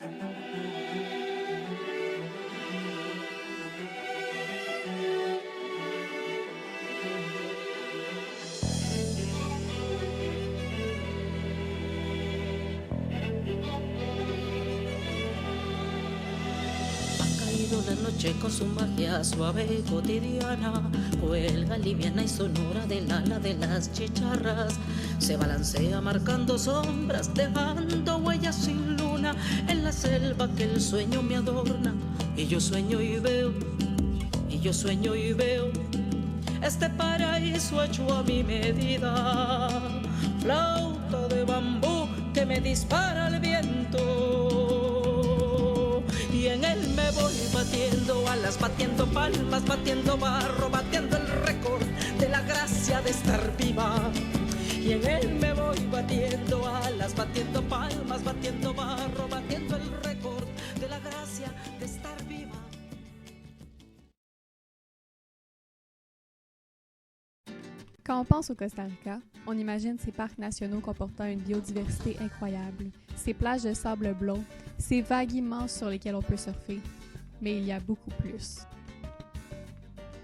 La noche con su magia suave y cotidiana cuelga liviana y sonora del ala de las chicharras. Se balancea marcando sombras, dejando huellas sin luna en la selva que el sueño me adorna. Y yo sueño y veo, y yo sueño y veo este paraíso hecho a mi medida. Flauta de bambú que me dispara el viento, y en él me voy batiendo alas, batiendo palmas, batiendo barro, batiendo el récord de la gracia de estar viva. Y en él me voy batiendo alas, batiendo palmas, batiendo barro, batiendo el récord de la gracia de estar viva. Quand on pense au Costa Rica, on imagine ses parcs nationaux comportant une biodiversité incroyable, ses plages de sable blond, ses vagues immenses sur lesquelles on peut surfer. Mais il y a beaucoup plus.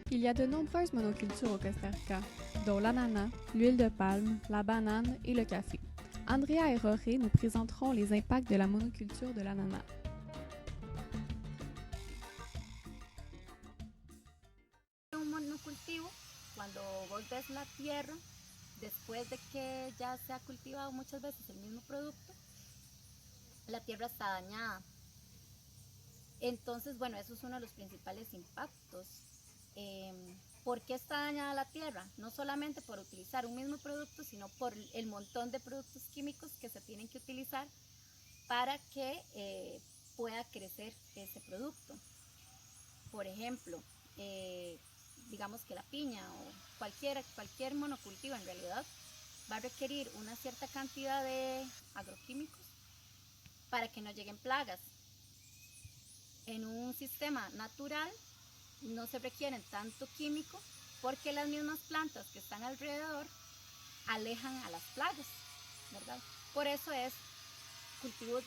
Il y a de nombreuses monocultures au Costa Rica, dont l'ananas, l'huile de palme, la banane et le café. Andrea et Jorge nous présenteront les impacts de la monoculture de l'ananas. Un monocultivo, cuando vos ves la tierra, después de que ya se ha cultivado muchas veces el mismo producto, la tierra está dañada. Entonces, bueno, eso es uno de los principales impactos. ¿Por qué está dañada la tierra? No solamente por utilizar un mismo producto, sino por el montón de productos químicos que se tienen que utilizar para que pueda crecer ese producto. Por ejemplo, digamos que la piña o cualquier monocultivo en realidad va a requerir una cierta cantidad de agroquímicos para que no lleguen plagas. En un sistema natural no se requieren tanto químico porque las mismas plantas que están alrededor alejan a las plagas, ¿verdad? Por eso es cultivos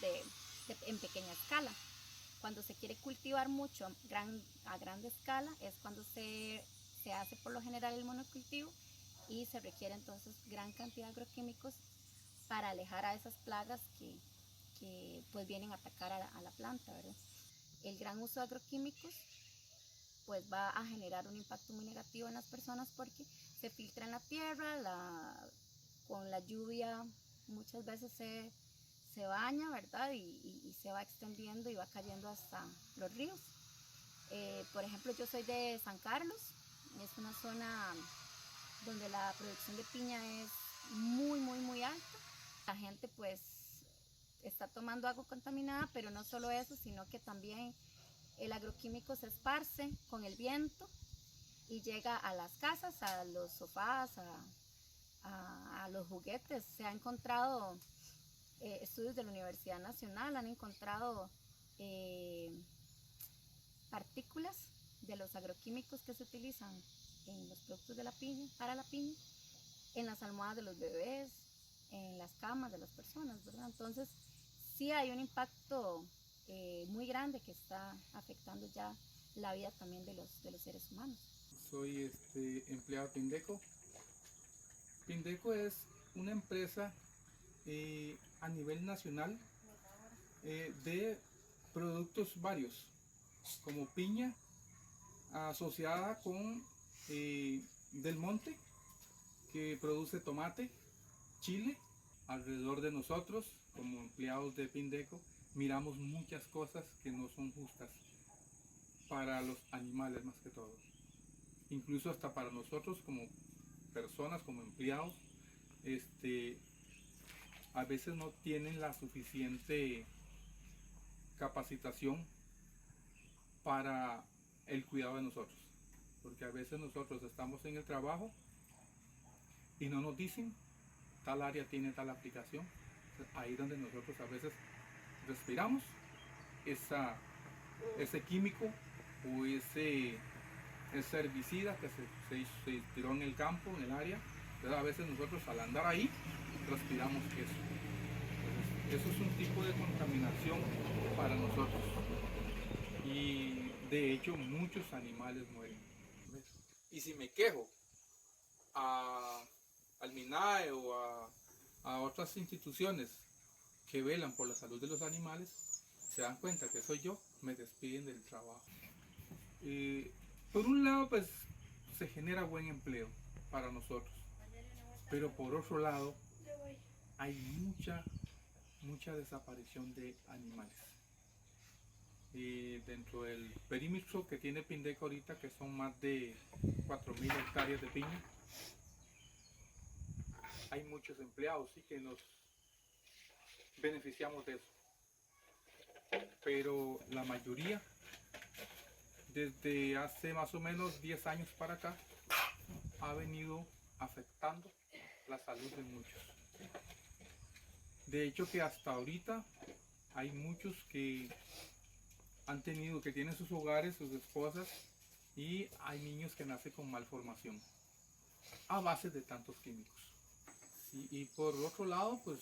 en pequeña escala. Cuando se quiere cultivar mucho a grande escala es cuando se hace por lo general el monocultivo y se requiere entonces gran cantidad de agroquímicos para alejar a esas plagas que pues vienen a atacar a la planta, ¿verdad? El gran uso de agroquímicos pues va a generar un impacto muy negativo en las personas porque se filtra en la tierra, con la lluvia muchas veces se baña, ¿verdad? Y se va extendiendo y va cayendo hasta los ríos. Por ejemplo, yo soy de San Carlos, es una zona donde la producción de piña es muy alta. La gente pues está tomando agua contaminada, pero no solo eso, sino que también el agroquímico se esparce con el viento y llega a las casas, a los sofás, a los juguetes. Se ha encontrado, estudios de la Universidad Nacional han encontrado partículas de los agroquímicos que se utilizan en los productos de la piña, para la piña, en las almohadas de los bebés, en las camas de las personas, ¿verdad? Entonces sí hay un impacto muy grande que está afectando ya la vida también de los seres humanos. Soy empleado de Pindeco. Pindeco es una empresa a nivel nacional de productos varios, como piña, asociada con Del Monte, que produce tomate, chile. Alrededor de nosotros, como empleados de Pindeco, miramos muchas cosas que no son justas para los animales más que todo. Incluso hasta para nosotros como personas, como empleados, a veces no tienen la suficiente capacitación para el cuidado de nosotros. Porque a veces nosotros estamos en el trabajo y no nos dicen tal área tiene tal aplicación. Ahí donde nosotros a veces respiramos ese químico o ese herbicida que se tiró en el campo, en el área. Entonces a veces nosotros al andar ahí respiramos eso. Entonces Eso es un tipo de contaminación para nosotros. Y de hecho muchos animales mueren. Y si me quejo al MINAE o a otras instituciones que velan por la salud de los animales, se dan cuenta que soy yo, me despiden del trabajo. Por un lado, pues se genera buen empleo para nosotros, pero por otro lado hay mucha desaparición de animales. Dentro del perímetro que tiene Pindeco ahorita, que son más de 4.000 hectáreas de piña, hay muchos empleados y que nos beneficiamos de eso. Pero la mayoría, desde hace más o menos 10 años para acá, ha venido afectando la salud de muchos. De hecho que hasta ahorita hay muchos que que tienen sus hogares, sus esposas, y hay niños que nacen con malformación a base de tantos químicos. Sí, y por otro lado, pues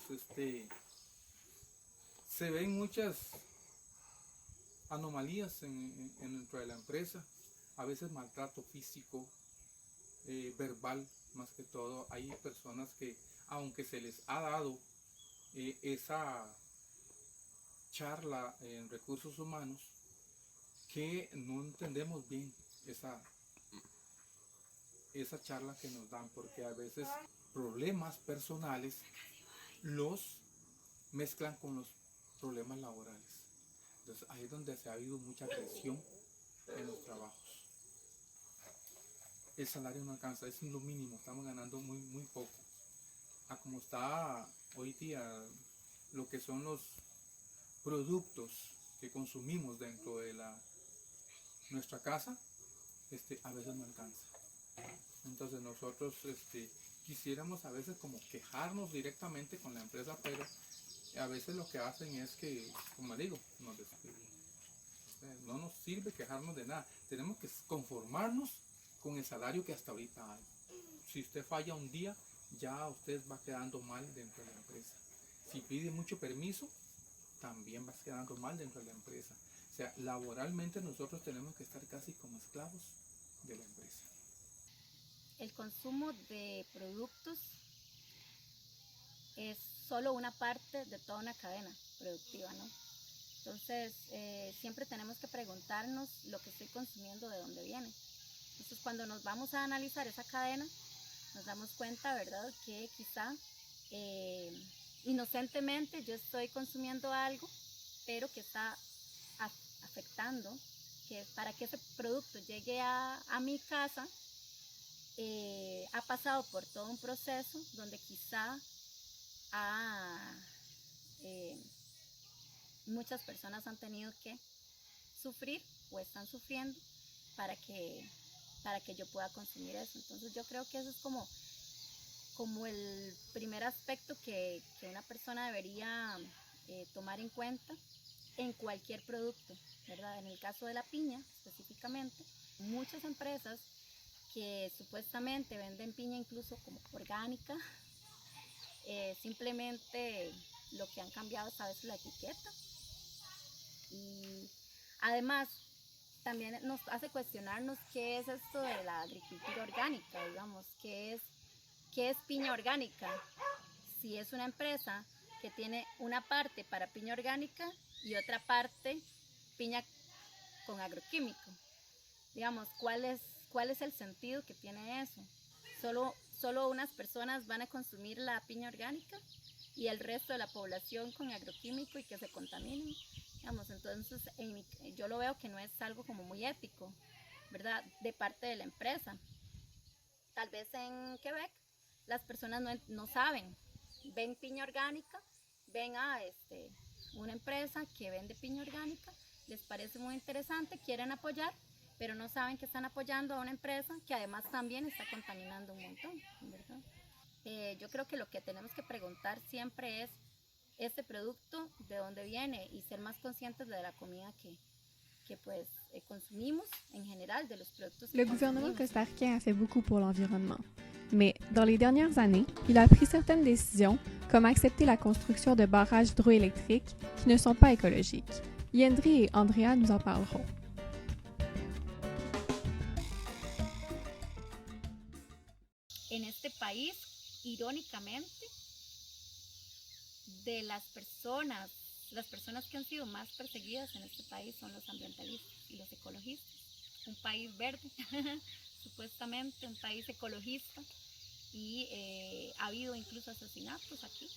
se ven muchas anomalías dentro de la empresa, a veces maltrato físico, verbal más que todo. Hay personas que, aunque se les ha dado esa charla en recursos humanos, que no entendemos bien esa charla que nos dan, porque a veces problemas personales los mezclan con los problemas laborales. Entonces ahí es donde se ha habido mucha presión en los trabajos. El salario no alcanza, es lo mínimo, estamos ganando muy poco. A como está hoy día lo que son los productos que consumimos dentro de nuestra casa, a veces no alcanza. Entonces nosotros quisiéramos a veces como quejarnos directamente con la empresa, pero a veces lo que hacen es que, como digo, nos despiden. No nos sirve quejarnos de nada, tenemos que conformarnos con el salario que hasta ahorita hay. Si usted falla un día, ya usted va quedando mal dentro de la empresa. Si pide mucho permiso, también va quedando mal dentro de la empresa. O sea, laboralmente nosotros tenemos que estar casi como esclavos de la empresa. El consumo de productos es solo una parte de toda una cadena productiva, ¿no? Entonces, siempre tenemos que preguntarnos lo que estoy consumiendo, de dónde viene. Entonces, cuando nos vamos a analizar esa cadena, nos damos cuenta, ¿verdad?, que quizá inocentemente yo estoy consumiendo algo, pero que está afectando, que para que ese producto llegue a mi casa, ha pasado por todo un proceso donde quizá muchas personas han tenido que sufrir o están sufriendo para que yo pueda consumir eso. Entonces yo creo que eso es como el primer aspecto que una persona debería tomar en cuenta en cualquier producto, ¿verdad? En el caso de la piña específicamente, muchas empresas que supuestamente venden piña incluso como orgánica, simplemente lo que han cambiado es a veces la etiqueta. Y además también nos hace cuestionarnos qué es esto de la agricultura orgánica, digamos, qué es piña orgánica. Si es una empresa que tiene una parte para piña orgánica y otra parte piña con agroquímico, digamos, ¿cuál es el sentido que tiene eso? Solo unas personas van a consumir la piña orgánica y el resto de la población con agroquímico y que se contaminen, digamos. Entonces yo lo veo que no es algo como muy ético, ¿verdad?, de parte de la empresa. Tal vez en Quebec las personas no saben, ven piña orgánica, ven a una empresa que vende piña orgánica, les parece muy interesante, quieren apoyar, pero no saben que están apoyando a una empresa que además también está contaminando un montón, ¿verdad? Yo creo que lo que tenemos que preguntar siempre es este producto de dónde viene y ser más conscientes de la comida que que pues consumimos en general, de los productos que Le gouvernement consumimos. costaricain a fait beaucoup pour l'environnement. Mais dans les dernières années, il a pris certaines décisions, comme accepter la construction de barrages hydroélectriques qui ne sont pas écologiques. Yendri et Andrea nous en parleront. En este país, irónicamente, de las personas que han sido más perseguidas en este país son los ambientalistas y los ecologistas. Un país verde, supuestamente un país ecologista, y ha habido incluso asesinatos aquí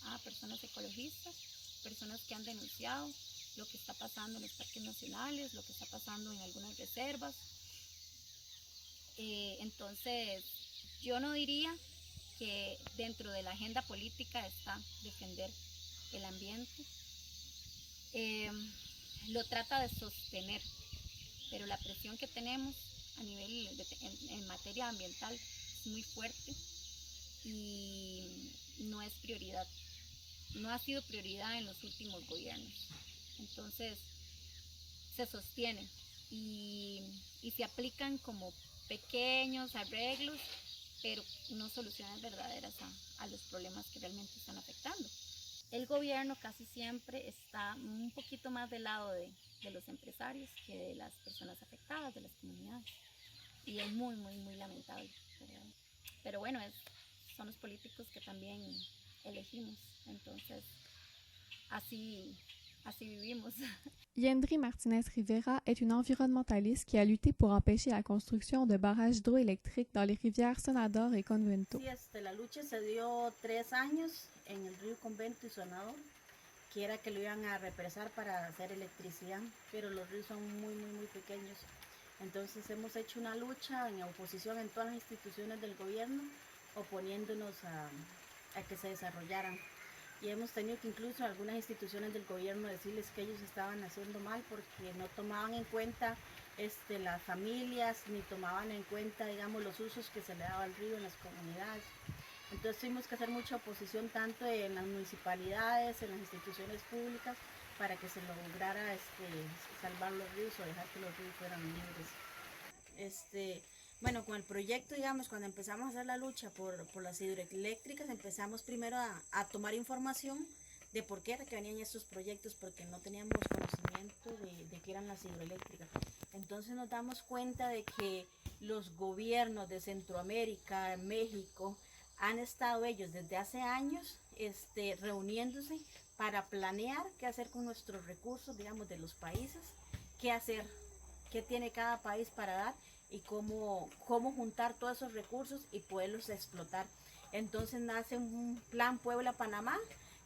a personas ecologistas, personas que han denunciado lo que está pasando en los parques nacionales, lo que está pasando en algunas reservas. Entonces, yo no diría que dentro de la agenda política está defender el ambiente. Lo trata de sostener, pero la presión que tenemos a nivel en materia ambiental es muy fuerte y no es prioridad, no ha sido prioridad en los últimos gobiernos. Entonces se sostiene y se aplican como pequeños arreglos, pero no soluciones verdaderas a los problemas que realmente están afectando. El gobierno casi siempre está un poquito más del lado de los empresarios que de las personas afectadas, de las comunidades. Y es muy, muy, muy lamentable, ¿verdad? Pero bueno, son los políticos que también elegimos, entonces así vivimos. Yendri Martinez-Rivera est une environnementaliste qui a lutté pour empêcher la construction de barrages hydroélectriques dans les rivières Sonador et Convento. Sí, la lucha se dio 3 años en el río Convento y Sonador, que era que lo iban a represar para hacer electricidad, pero los ríos son muy, muy, muy pequeños. Entonces hemos hecho una lucha en oposición en todas las instituciones del gobierno, oponiéndonos a que se desarrollaran. Y hemos tenido que incluso algunas instituciones del gobierno decirles que ellos estaban haciendo mal porque no tomaban en cuenta las familias, ni tomaban en cuenta, digamos, los usos que se le daba al río en las comunidades. Entonces tuvimos que hacer mucha oposición tanto en las municipalidades, en las instituciones públicas, para que se lograra salvar los ríos o dejar que los ríos fueran libres. Bueno, con el proyecto, digamos, cuando empezamos a hacer la lucha por las hidroeléctricas, empezamos primero a tomar información de por qué era que venían estos proyectos, porque no teníamos conocimiento de qué eran las hidroeléctricas. Entonces nos damos cuenta de que los gobiernos de Centroamérica, México, han estado ellos desde hace años reuniéndose para planear qué hacer con nuestros recursos, digamos, de los países, qué hacer, qué tiene cada país para dar y cómo juntar todos esos recursos y poderlos explotar. Entonces nace un plan Puebla-Panamá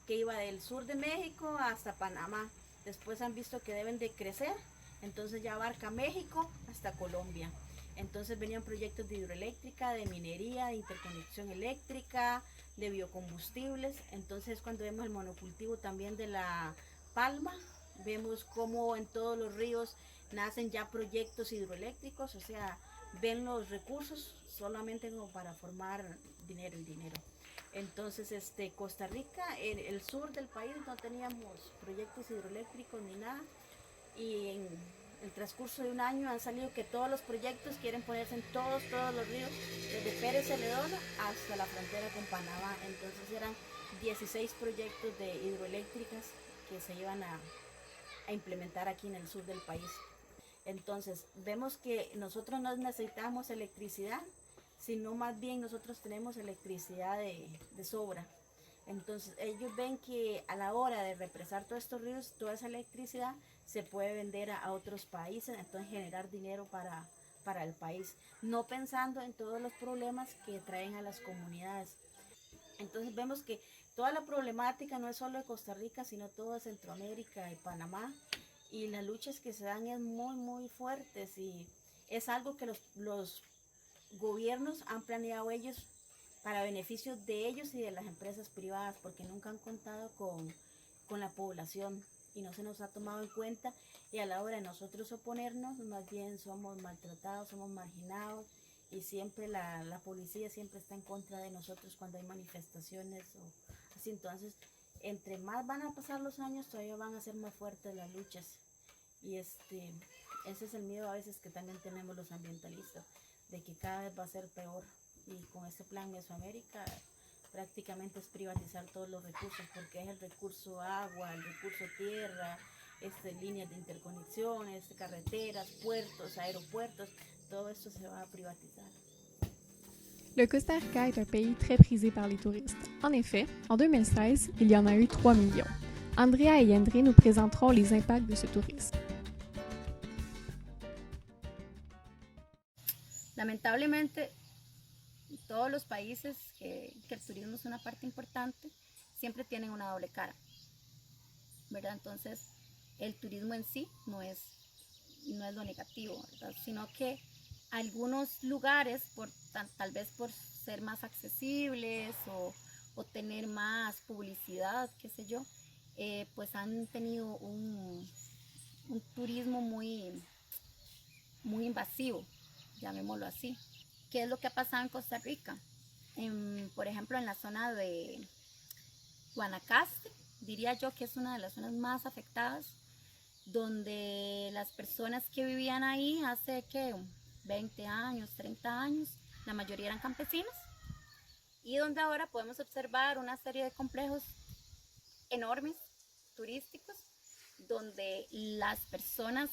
que iba del sur de México hasta Panamá. Después han visto que deben de crecer, entonces ya abarca México hasta Colombia. Entonces venían proyectos de hidroeléctrica, de minería, de interconexión eléctrica, de biocombustibles. Entonces cuando vemos el monocultivo también de la palma, vemos cómo en todos los ríos nacen ya proyectos hidroeléctricos, o sea, ven los recursos solamente como para formar dinero y dinero. Entonces Costa Rica, en el sur del país no teníamos proyectos hidroeléctricos ni nada, y en el transcurso de un año han salido que todos los proyectos quieren ponerse en todos los ríos, desde Pérez Celedón hasta la frontera con Panamá. Entonces eran 16 proyectos de hidroeléctricas que se iban a implementar aquí en el sur del país. Entonces vemos que nosotros no necesitamos electricidad, sino más bien nosotros tenemos electricidad de sobra. Entonces ellos ven que a la hora de represar todos estos ríos, toda esa electricidad se puede vender a otros países, entonces generar dinero para el país, no pensando en todos los problemas que traen a las comunidades. Entonces vemos que toda la problemática no es solo de Costa Rica, sino todo de Centroamérica y Panamá, y las luchas que se dan es muy, muy fuertes, y es algo que los gobiernos han planeado ellos para beneficio de ellos y de las empresas privadas, porque nunca han contado con la población y no se nos ha tomado en cuenta, y a la hora de nosotros oponernos, más bien somos maltratados, somos marginados, y siempre la policía siempre está en contra de nosotros cuando hay manifestaciones o así. Entonces, entre más van a pasar los años, todavía van a ser más fuertes las luchas. Y ese es el miedo a veces que también tenemos los ambientalistas, de que cada vez va a ser peor. Y con este plan Mesoamérica prácticamente es privatizar todos los recursos, porque es el recurso agua, el recurso tierra, líneas de interconexiones, carreteras, puertos, aéropuertos, todo esto se va a privatizar. Le Costa Rica est un pays très prisé par les touristes. En effet, en 2016, il y en a eu 3 millions. Andrea et Yandri nous présenteront les impacts de ce tourisme. Lamentablemente, todos los países que el turismo es una parte importante, siempre tienen una doble cara, ¿verdad? Entonces, el turismo en sí no es lo negativo, ¿verdad? Sino que algunos lugares, tal vez por ser más accesibles o tener más publicidad, qué sé yo, pues han tenido un turismo muy invasivo, llamémoslo así. ¿Qué es lo que ha pasado en Costa Rica? Por ejemplo, en la zona de Guanacaste, diría yo que es una de las zonas más afectadas, donde las personas que vivían ahí hace 20 años, 30 años, la mayoría eran campesinos, y donde ahora podemos observar una serie de complejos enormes, turísticos, donde las personas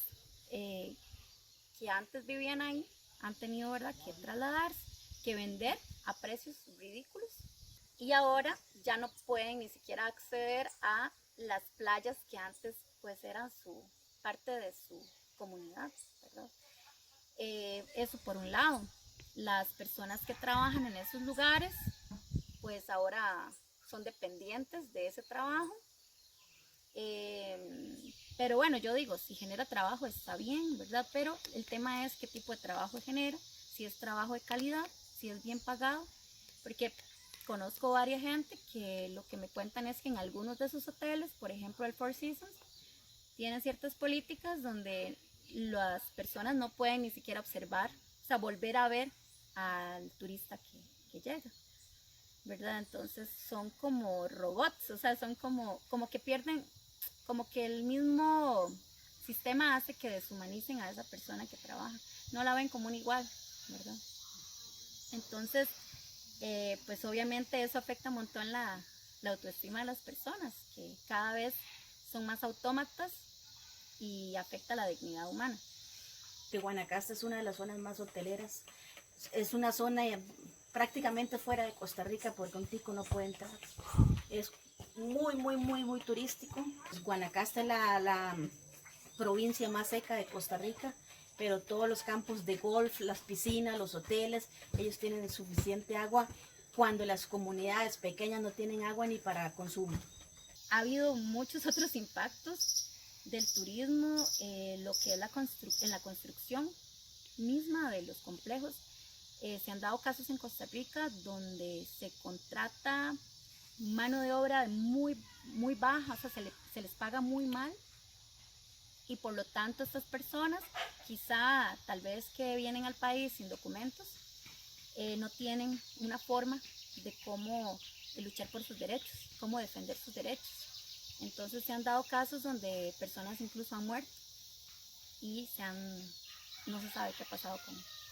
que antes vivían ahí han tenido, ¿verdad?, que trasladarse, que vender a precios ridículos, y ahora ya no pueden ni siquiera acceder a las playas que antes pues eran parte de su comunidad, ¿verdad? Eso por un lado. Las personas que trabajan en esos lugares pues ahora son dependientes de ese trabajo. Pero bueno, yo digo, si genera trabajo está bien, ¿verdad? Pero el tema es qué tipo de trabajo genera, si es trabajo de calidad, si es bien pagado, porque conozco varias gente que lo que me cuentan es que en algunos de sus hoteles, por ejemplo el Four Seasons, tienen ciertas políticas donde las personas no pueden ni siquiera observar, o sea, volver a ver al turista que llega, ¿verdad? Entonces son como robots, o sea, son como que pierden, como que el mismo sistema hace que deshumanicen a esa persona que trabaja, no la ven como un igual, ¿verdad? Entonces, pues obviamente eso afecta un montón la autoestima de las personas, que cada vez son más autómatas y afecta la dignidad humana. Que Guanacaste es una de las zonas más hoteleras, es una zona prácticamente fuera de Costa Rica porque un tico no puede entrar, es muy turístico. Guanacaste es la provincia más seca de Costa Rica, pero todos los campos de golf, las piscinas, los hoteles, ellos tienen suficiente agua cuando las comunidades pequeñas no tienen agua ni para consumo. Ha habido muchos otros impactos del turismo, lo que es en la construcción misma de los complejos. Se han dado casos en Costa Rica donde se contrata mano de obra muy baja, o sea, se les paga muy mal, y por lo tanto estas personas, quizá tal vez que vienen al país sin documentos, no tienen una forma de cómo luchar por sus derechos, cómo defender sus derechos. Entonces se han dado casos donde personas incluso han muerto y no se sabe qué ha pasado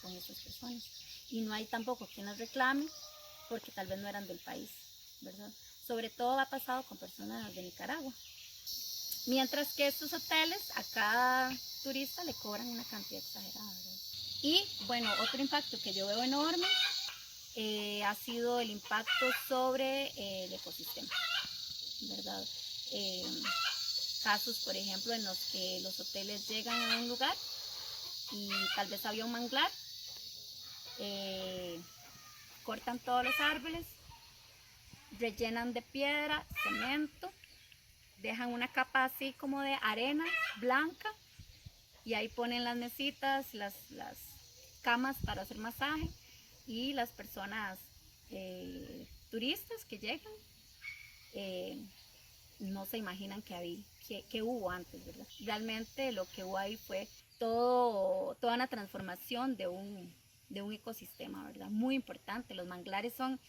con estas personas. Y no hay tampoco quien las reclame porque tal vez no eran del país, ¿verdad? Sobre todo ha pasado con personas de Nicaragua. Mientras que estos hoteles a cada turista le cobran una cantidad exagerada, ¿verdad? Y bueno, otro impacto que yo veo enorme ha sido el impacto sobre el ecosistema, ¿verdad? Casos, por ejemplo, en los que los hoteles llegan a un lugar y tal vez había un manglar, cortan todos los árboles, rellenan de piedra, cemento, dejan una capa así como de arena blanca y ahí ponen las mesitas, las camas para hacer masaje, y las personas turistas que llegan no se imaginan que hubo antes, ¿verdad? Realmente lo que hubo ahí fue toda una transformación de un ecosistema, ¿verdad? Muy importante. Los manglares son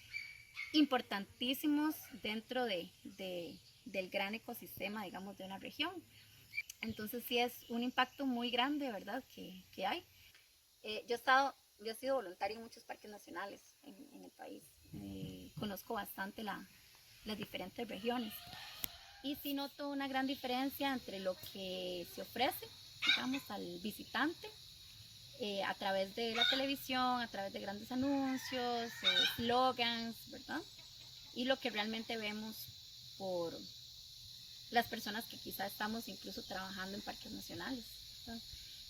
importantísimos dentro del gran ecosistema, digamos, de una región. Entonces sí es un impacto muy grande, ¿verdad? Que hay. Yo he sido voluntaria en muchos parques nacionales en el país. Conozco bastante las diferentes regiones. Y sí noto una gran diferencia entre lo que se ofrece, digamos, al visitante a través de la televisión, a través de grandes anuncios, slogans, ¿verdad? Y lo que realmente vemos por las personas que quizá estamos incluso trabajando en parques nacionales, ¿verdad?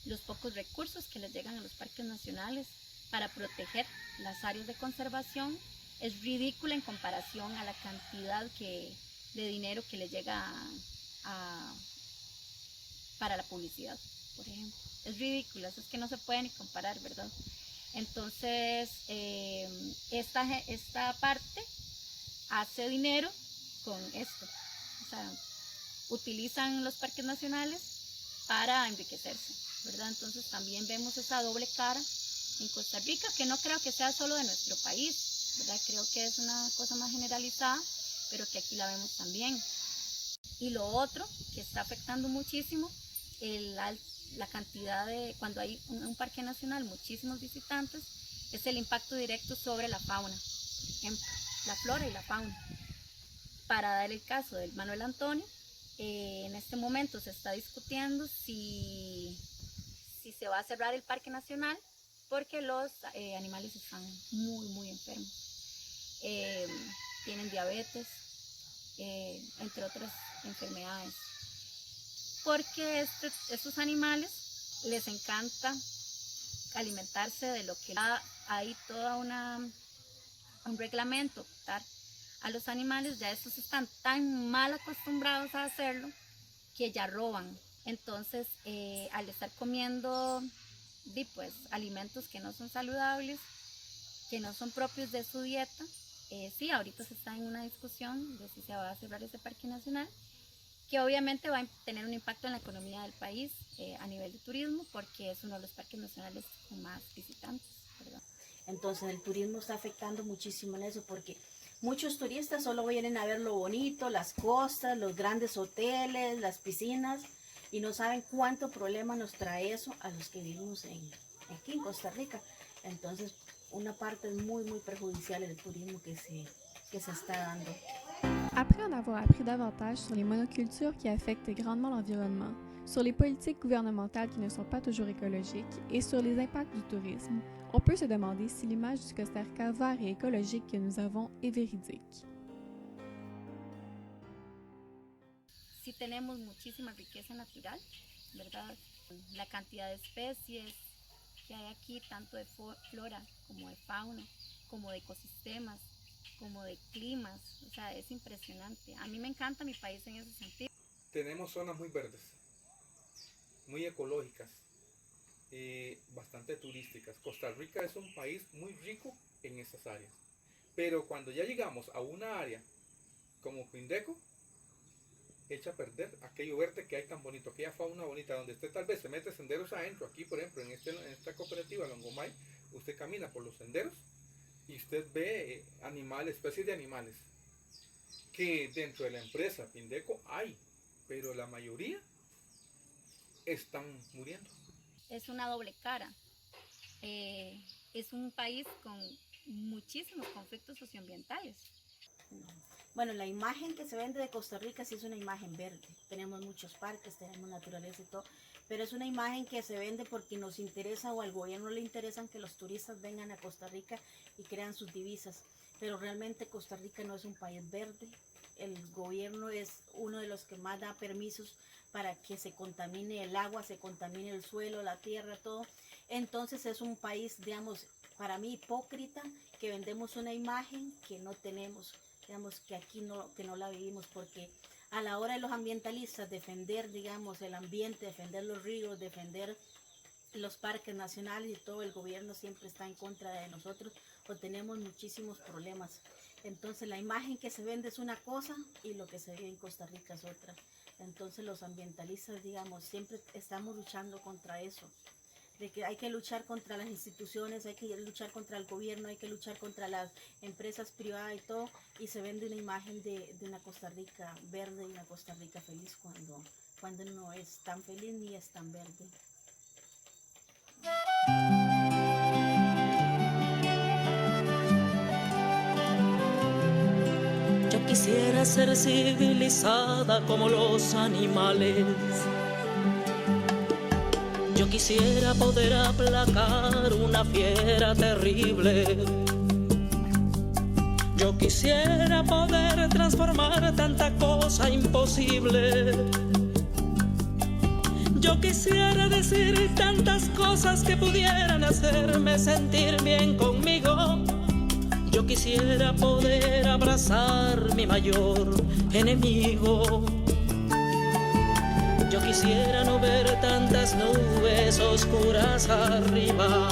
Los pocos recursos que les llegan a los parques nacionales para proteger las áreas de conservación es ridícula en comparación a la cantidad de dinero que les llega para la publicidad, por ejemplo. Es ridículo, eso es que no se puede ni comparar, ¿verdad? Entonces, esta parte hace dinero con esto. O sea, utilizan los parques nacionales para enriquecerse, ¿verdad? Entonces también vemos esa doble cara en Costa Rica, que no creo que sea solo de nuestro país, ¿verdad? Creo que es una cosa más generalizada, pero que aquí la vemos también. Y lo otro que está afectando muchísimo, la cantidad de, cuando hay un parque nacional, muchísimos visitantes, es el impacto directo sobre la fauna, la flora y la fauna. Para dar el caso del Manuel Antonio, en este momento se está discutiendo si se va a cerrar el parque nacional porque los animales están muy enfermos. Tienen diabetes, entre otras enfermedades. Porque estos animales les encanta alimentarse de lo que hay toda un reglamento. A los animales ya estos están tan mal acostumbrados a hacerlo que ya roban. Entonces, al estar comiendo pues, alimentos que no son saludables, que no son propios de su dieta, sí, ahorita se está en una discusión de si se va a cerrar ese parque nacional, que obviamente va a tener un impacto en la economía del país a nivel de turismo, porque es uno de los parques nacionales con más visitantes, ¿verdad? Entonces el turismo está afectando muchísimo en eso, porque muchos turistas solo vienen a ver lo bonito, las costas, los grandes hoteles, las piscinas, y no saben cuánto problema nos trae eso a los que vivimos aquí en Costa Rica. Entonces una parte es muy perjudicial del turismo que se está dando. Après en avoir appris davantage sur les monocultures qui affectent grandement l'environnement, sur les politiques gouvernementales qui ne sont pas toujours écologiques et sur les impacts du tourisme, on peut se demander si l'image du Costa Rica vert et écologique que nous avons est véridique. Sí tenemos muchísima riqueza natural, ¿verdad? La cantidad de especies que hay aquí, tanto de flora como de fauna, como de ecosistemas, como de climas, o sea, es impresionante. A mí me encanta mi país en ese sentido. Tenemos zonas muy verdes, muy ecológicas, bastante turísticas. Costa Rica es un país muy rico en esas áreas. Pero cuando ya llegamos a una área como Pindeco, echa a perder aquello verde que hay tan bonito, aquella fauna bonita, donde usted tal vez se mete senderos adentro. Aquí, por ejemplo, en esta cooperativa Longomay, usted camina por los senderos y usted ve animales, especies de animales que dentro de la empresa Pindeco hay, pero la mayoría están muriendo. Es una doble cara. Es un país con muchísimos conflictos socioambientales. Bueno, la imagen que se vende de Costa Rica sí es una imagen verde. Tenemos muchos parques, tenemos naturaleza y todo, pero es una imagen que se vende porque nos interesa o al gobierno le interesan que los turistas vengan a Costa Rica y crean sus divisas. Pero realmente Costa Rica no es un país verde. El gobierno es uno de los que más da permisos para que se contamine el agua, se contamine el suelo, la tierra, todo. Entonces es un país, digamos, para mí hipócrita, que vendemos una imagen que no tenemos. Digamos que aquí que no la vivimos, porque a la hora de los ambientalistas defender, digamos, el ambiente, defender los ríos, defender los parques nacionales y todo, el gobierno siempre está en contra de nosotros o tenemos muchísimos problemas. Entonces la imagen que se vende es una cosa y lo que se ve en Costa Rica es otra. Entonces los ambientalistas, digamos, siempre estamos luchando contra eso. de que hay que luchar contra las instituciones, hay que luchar contra el gobierno, hay que luchar contra las empresas privadas y todo, y se vende una imagen de una Costa Rica verde y una Costa Rica feliz cuando no es tan feliz ni es tan verde. Yo quisiera ser civilizada como los animales. Yo quisiera poder aplacar una fiera terrible. Yo quisiera poder transformar tanta cosa imposible. Yo quisiera decir tantas cosas que pudieran hacerme sentir bien conmigo. Yo quisiera poder abrazar mi mayor enemigo. Yo quisiera no ver tantas nubes oscuras arriba.